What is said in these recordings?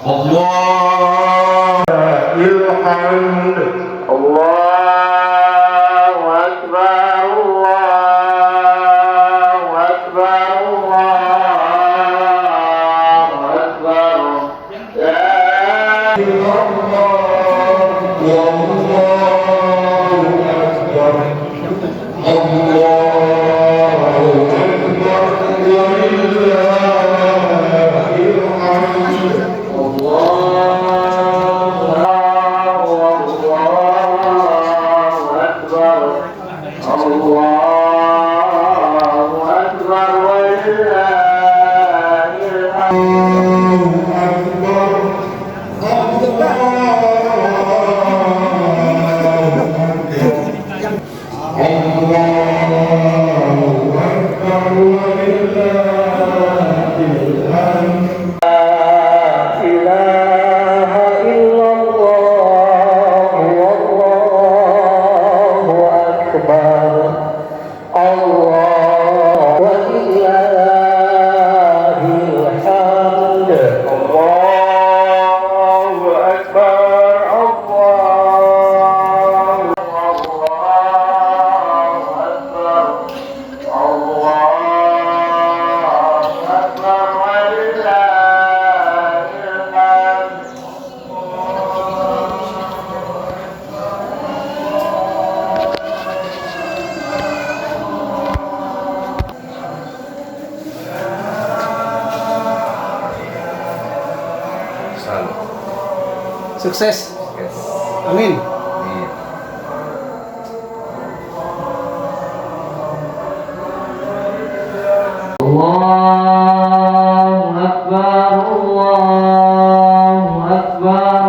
Allah ilhamd. Allahu akbar. Allahu akbar. Allahu akbar. La ilaha illallah. Sukses. Amin. Allahu Akbar. Allahu Akbar.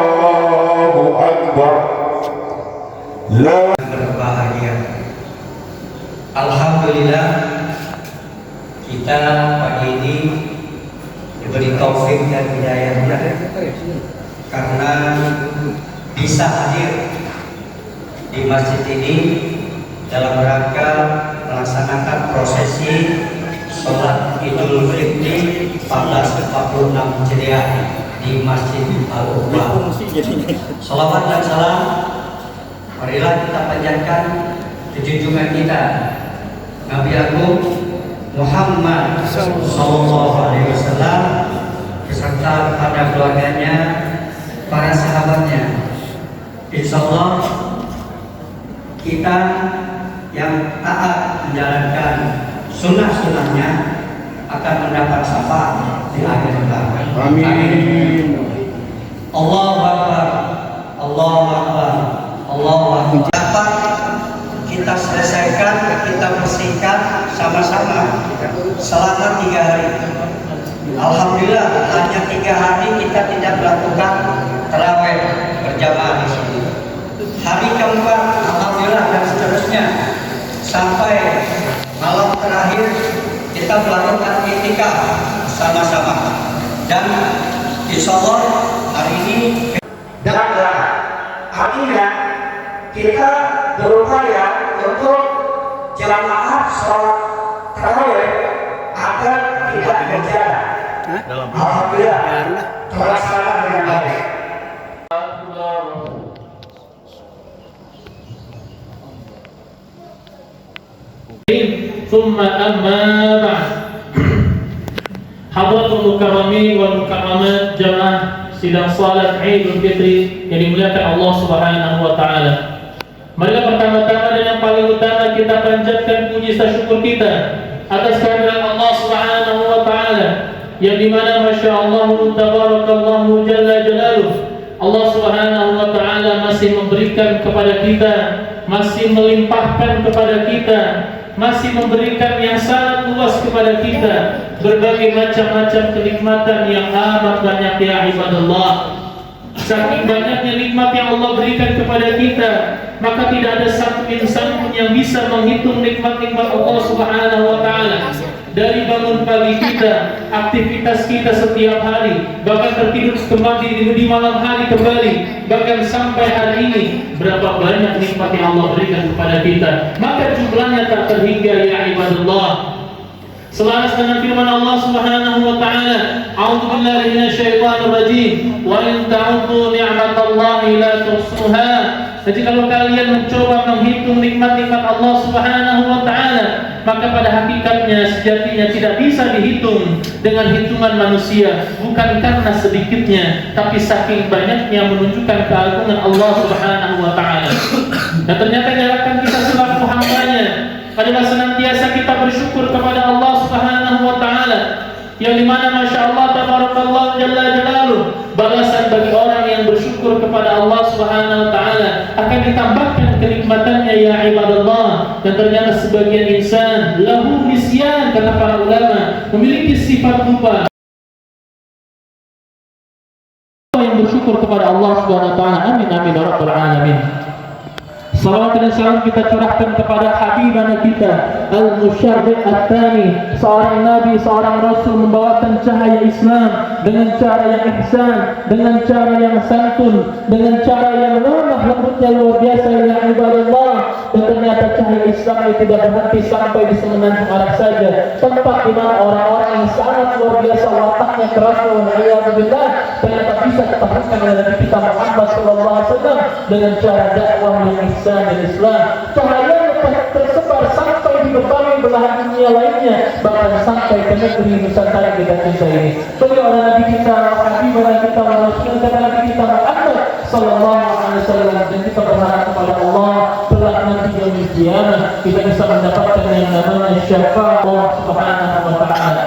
Allahu Akbar. La berbahagia. Alhamdulillah kita pagi ini diberi taufik dan hidayahnya karena bisa hadir di masjid ini dalam rangka melaksanakan prosesi sholat Idul Fitri 1446 Hijriah di Masjid Al-Uqbah. Salawat dan salam marilah kita panjatkan junjungan kita Nabi Agung Muhammad Sallallahu Alaihi Wasallam beserta pada keluarganya, para sahabatnya. Insya Allah kita yang taat menjalankan sunnah-sunnahnya akan mendapat syafaat di akhir kelak. Amin. Allahu Akbar. Allahu Akbar. Allahu Akbar. Dapat kita selesaikan, kita bersihkan sama-sama selama 3 hari. Alhamdulillah hanya 3 hari kita tidak melakukan tarawih berjamaah di sini. Hari keempat alhamdulillah dan seterusnya sampai malam terakhir kita melakukan iktikaf sama-sama. Dan insya Allah hari ini dan artinya kita berupaya untuk jamaah sholat tarawih agar tidak terjaga. Alhamdulillah terlaksana dengan baik. ثم أما بعد Hadratul Mukarramin wal Mukarramat jamaah sidang salat Idul Fitri yang dimuliakan Allah Subhanahu wa taala. Marilah pertama-tama dan yang paling utama kita panjatkan puji syukur kita atas kehadiran Allah Subhanahu wa taala yang dimana masyaallah tabarakallahu jalla jalaluh Allah Subhanahu wa taala masih memberikan kepada kita, masih melimpahkan kepada kita, masih memberikan yang sangat luas kepada kita berbagai macam-macam kenikmatan yang amat banyak ya ibadallah. Saking banyaknya nikmat yang Allah berikan kepada kita, maka tidak ada satu insan pun yang bisa menghitung nikmat-nikmat Allah Subhanahu wa taala. Dari bangun pagi kita, aktivitas kita setiap hari, bahkan tertidur kembali di malam hari kembali, bahkan sampai hari ini, berapa banyak nikmat yang Allah berikan kepada kita, maka jumlahnya tak terhingga ya ibadallah. Selaras dengan firman Allah Subhanahu wa taala, "A'udzu billahi minasyaitonir rajim, wa in ta'uddu ni'matallahi la tuhsuha." Jadi kalau kalian mencoba menghitung nikmat-nikmat Allah Subhanahu wa taala, maka pada hakikatnya sejatinya tidak bisa dihitung dengan hitungan manusia, bukan karena sedikitnya, tapi saking banyaknya menunjukkan keagungan Allah Subhanahu wa taala. Dan ternyata diharapkan kita selaku hamba-Nya adalah senantiasa kita bersyukur kepada Allah Subhanahu wa taala, yang dimana masya Allah tabarakallah jalla jalaluh, balasan bagi orang yang bersyukur kepada Allah Subhanahu wa taala akan ditambahkan kenikmatannya ya ibadallah. Dan ternyata sebagian insan lahu nisyan, kata para ulama, memiliki sifat lupa yang bersyukur kepada Allah Subhanahu wa taala. Amin amin ya rabbal alamin. Salawat dan salam kita curahkan kepada habibana kita Al-Musyarrid At-Tani, seorang nabi, seorang rasul membawakan cahaya Islam dengan cara yang ihsan, dengan cara yang santun, dengan cara yang lemah lembutnya luar biasa ya ibadallah. Dan ternyata cahaya Islam itu tidak berhenti sampai di semenanjung Arab saja, tempat di mana orang-orang yang sangat luar biasa wataknya keras waliyadzubillah ternyata bisa ditaklukkan oleh Nabi kita Muhammad sallallahu alaihi wasallam dengan cara dakwah yang ihsan dan Islam. Cahaya tersebar sampai di berbagai belahan dunia lainnya, bahkan sampai ke negeri Nusantara kita cinta ini. Beliau adalah Nabi kita, Habibana kita, Rasul kita, Nabi kita Muhammad sallallahu alaihi wasallam. Dan kita berharap kepada Allah kelak nanti yaumul qiyamah kita bisa mendapatkan yang namanya syafaat Allah Subhanahu wa taala.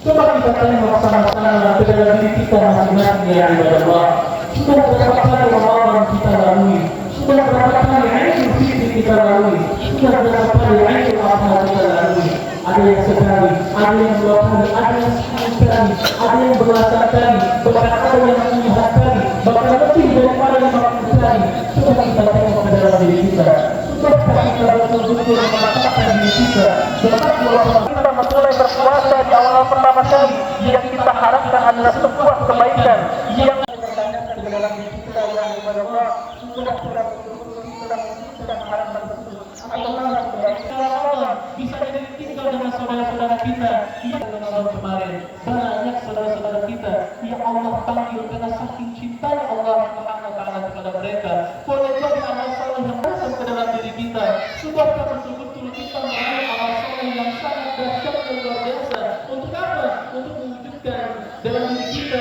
Coba kita tengok sama-sama ke dalam diri kita masing-masing ya ibadallah. Sudah berapa kali Ramadan kita lalui? Sudah berapa kali Idul Fitri kita lalui? Sudah berapa kali Idul Adha kita lalui? Ada yang sekali, ada yang 2 kali, ada yang 10 kali, ada yang belasan kali, bahkan ada yang 100 kali, bahkan lebih daripada 50 kali. Coba kita tengok ke dalam diri kita. Sudahkah kita betul-betul mengatakan diri kita bahwa kita mulai berpuasa di awal pertama kali yang kita harapkan adalah sebuah kebaikan yang bertanyakan ke dalam diri kita yang kepada Allah sudah betul-betul kita mewujudkan harapan tersebut atau bisa jadi tinggal dengan saudara-saudara kita yang dalam kemarin banyak saudara-saudara kita yang Allah panggil karena saking cintanya Allah Subhanahu wa taala kepada mereka. Boleh jadi amal saleh yang masuk ke dalam diri kita. Sudahkah betul-betul kita meraih amal saleh yang sangat dahsyat dan luar biasa? Untuk apa? Untuk mewujudkan dalam diri kita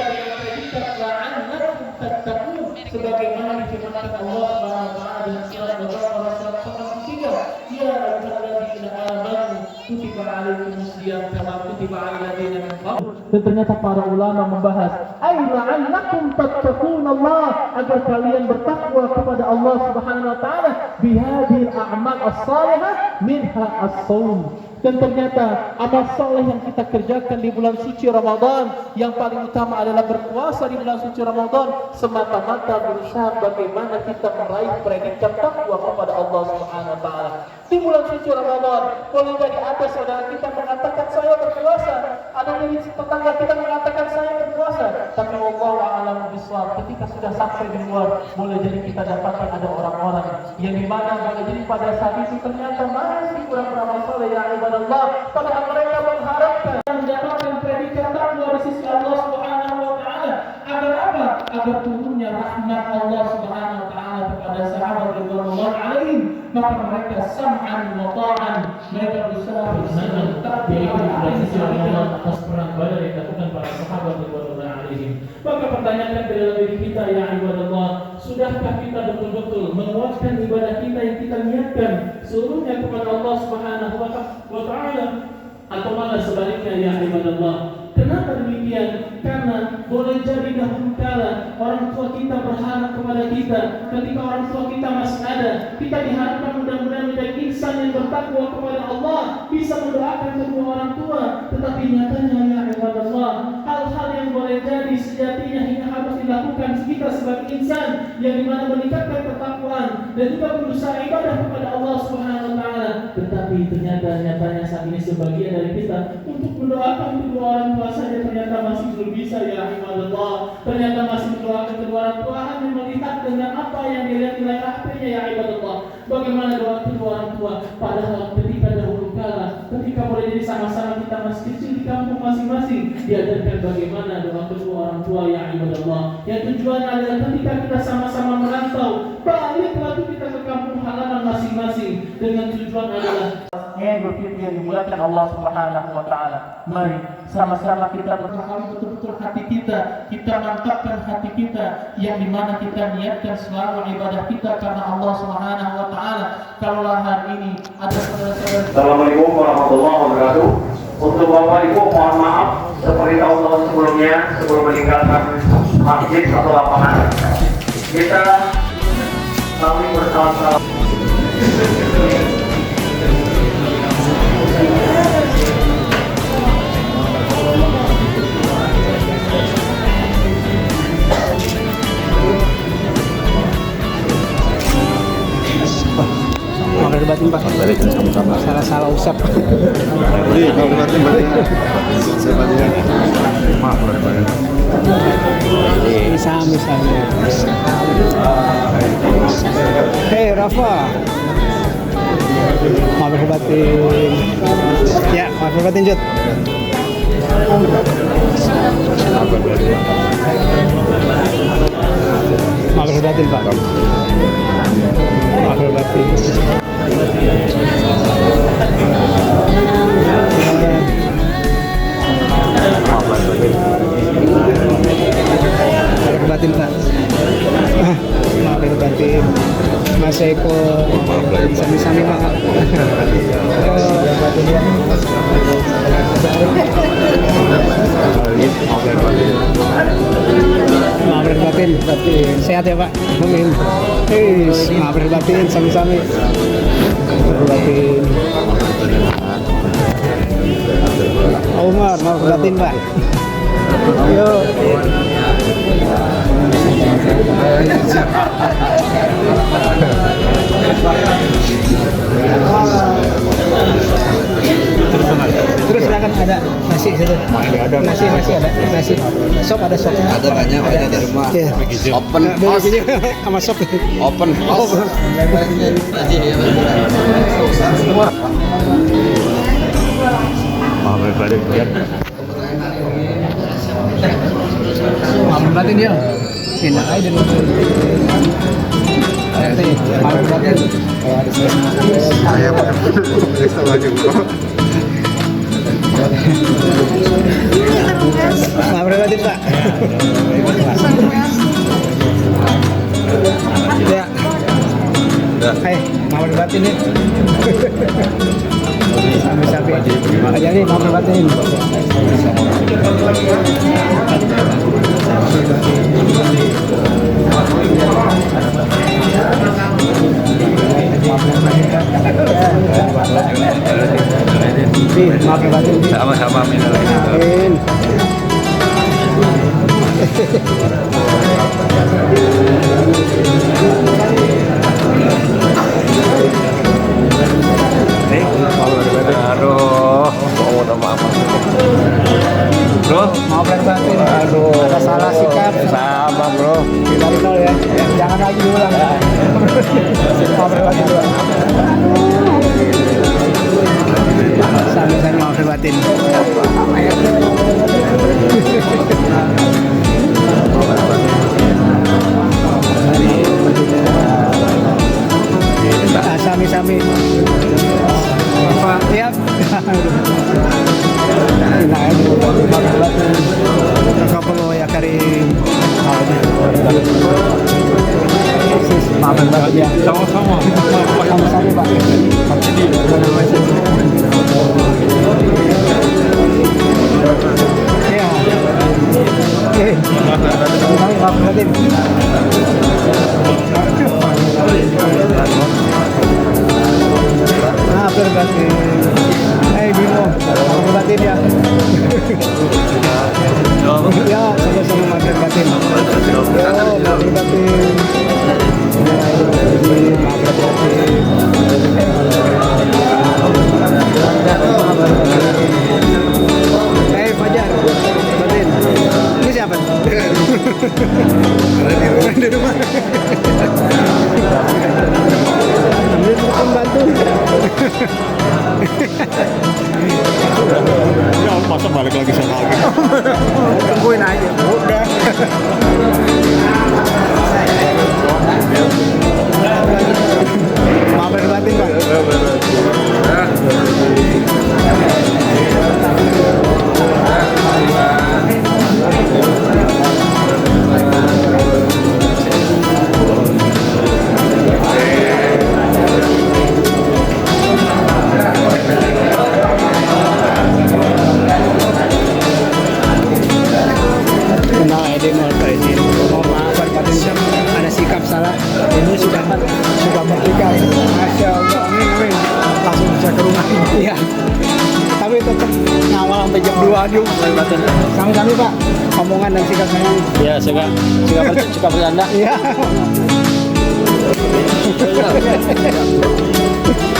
musyiam kama kutiba 'alal ladzina min qabl. Dan ternyata para ulama membahas ai la'allakum tattaqunallah, agar kalian bertakwa kepada Allah Subhanahu wa taala bihadhil a'mal as-salihah minha as-shaum. Dan ternyata amal soleh yang kita kerjakan di bulan suci Ramadan yang paling utama adalah berpuasa di bulan suci Ramadan, semata-mata berusaha bagaimana kita meraih predikat takwa kepada Allah Subhanahu wa taala. Di bulan suci Ramadan boleh jadi ada saudara kita mengatakan saya berpuasa, ada dari tetangga kita mengatakan saya berpuasa, tapi wallahu a'lam bishawab, ketika sudah sampai di luar boleh jadi kita dapatkan ada orang-orang yang dimana boleh jadi pada saat itu ternyata masih kurang beramal soleh ya ibadallah, padahal mereka mengharapkan mendapatkan predikat takwa di sisi Allah Subhanahu wa taala. Agar apa? Agar turunnya rahmat Allah Subhanahu wa taala kepada sahabat radhiyallahu alaihim, maka mereka sam'an wa ta'an, mereka berusaha menetap di sisi Allah atas perang Badar yang dilakukan para sahabat radhiyallahu alaihim. Maka pertanyaan ke dalam diri kita ya ibadallah, sudahkah kita betul-betul menguatkan ibadah kita yang kita niatkan seluruhnya kepada Allah Subhanahu wa taala, atau malah sebaliknya ya ibadallah? Kenapa demikian? Karena boleh jadi dahulu kala orang tua kita berharap kepada kita, ketika orang tua kita masih ada, kita diharapkan mudah-mudahan menjadi insan yang bertakwa kepada Allah, bisa mendoakan kedua orang tua. Tetapi nyatanya ya ibadallah, hal-hal yang boleh jadi sejatinya hingga harus dilakukan kita sebagai insan yang dimana meningkatkan ketakwaan dan juga berusaha ibadah kepada Allah Subhanahu wa taala, tetapi ternyata nyatanya saat ini sebagian dari kita untuk mendoakan kedua orang tua saja ternyata masih belum bisa ya ibadallah. Ternyata masih mendoakan kedua orang tua hanya melihat dengan apa yang dilihat nilai HP-nya ya ibadallah. Bagaimana doa kedua orang tua, padahal ketika dahulu kala, ketika boleh jadi sama-sama kita masih kecil di kampung masing-masing, diajarkan bagaimana doa kedua orang tua ya ibadallah. Yang tujuannya adalah ketika kita sama-sama merantau, balik lagi kita ke kampung halaman masing-masing dengan tujuan adalah Idul Fitri yang dimuliakan Allah Subhanahu wa taala. Mari sama-sama kita berharap betul-betul hati kita mantapkan hati kita yang dimana kita niatkan selalu ibadah kita karena Allah Subhanahu wa taala. Kalaulah hari ini ada saudara-saudara. Assalamualaikum warahmatullahi wabarakatuh. Untuk Bapak Ibu mohon maaf seperti tahun-tahun sebelumnya, sebelum meninggalkan masjid atau lapangan, kita saling bersama-sama. Maaf batin Pak. Salah usap. Iya, kalau batin balik. Saya batin. Maaf lahir batin. Sami. Hei Rafa. Maaf batin. Ya, maaf batin Jut. Maaf batin Pak. Maaf batin. Maaf batin Pak. Maaf batin. Mas Eko sami-sami Pak. Maaf batin. Sehat ya Pak. Amin. Maaf batin sami-sami. Batin. Umar, maaf batin Pak. Yuk. Terus silakan ada nasi situ. Ada nasi ada nasi. Sop ada sop. Ada banyak di rumah. Yeah. Open house sama sop. open house. Maaf lahir batin. Maaf batin dia. Enak aja dulu. Maaf batin. Saya periksa lagi Bro. Maaf batin Pak. Ya. Hai, maaf batin nih. Sampai-sampai. Pak Haji maaf batin. Maaf batin. Sama-sama minal Amin. Aduh, mau maaf. Bro, Maaf batin. Aduh, ada salah sikap. sama bro. Dari nol ya. Jangan lagi diulang ya. Maaf batin. Sama-sama maaf batin. Sami-sami. Pak, ya. Kapalo ya Karim. Maaf banget ya. Sama-sama. Sama-sama Pak. Ya. Maaf banget. Maaf batin. Bimo, maaf batin ya. Ya, sama-sama maaf batin. Yo, maaf batin. Maaf batin. Fajar, batin. Ini siapa? Di rumah. Ambil pembantu. Ya masa balik lagi sana lagi. Tungguin aja. Udah. Maaf batin Pak. Ada sikap salah, ini sudah bertiga. Masya Allah, amin. Langsung bisa ke rumah. Iya. Tapi tetap ngawal sampai jam 2 juga. Sami-sami Pak, omongan dan sikap saya. Ya, suka bercanda. Iya.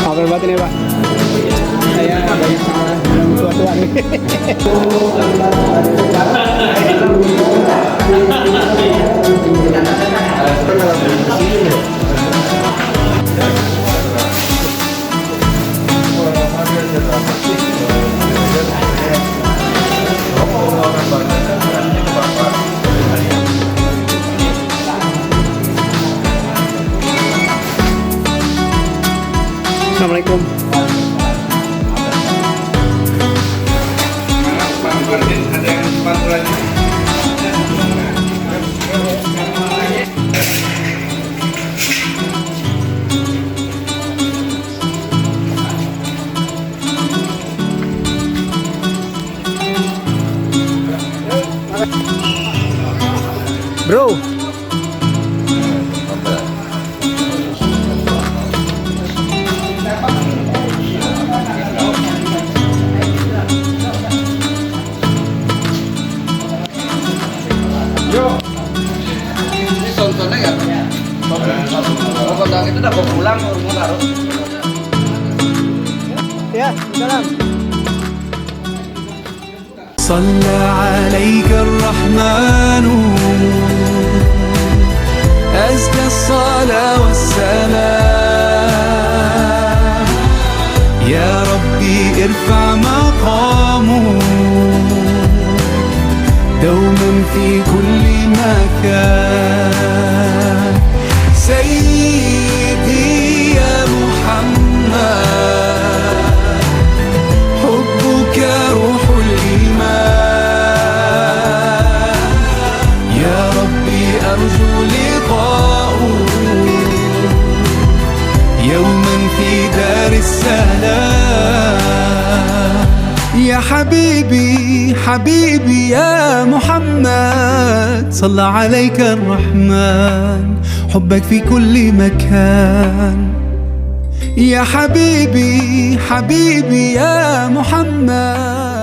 Maaf batin ya Pak. Saya banyak salah dengan tua-tua nih. Assalamualaikum. Bro. Tontonnya ya. Kalau kontak itu udah mau pulang, mau taruh. Ya, salam. صلى عليك الرحمن أزكى الصلاة والسلام يا ربي ارفع مقامه دوما في كل مكان سيدي يا محمد حبك روح الإيمان يا ربي أرجو لقاءه يوما في دار السلام يا حبيبي حبيبي يا محمد صلى عليك الرحمن حبك في كل مكان يا حبيبي حبيبي يا محمد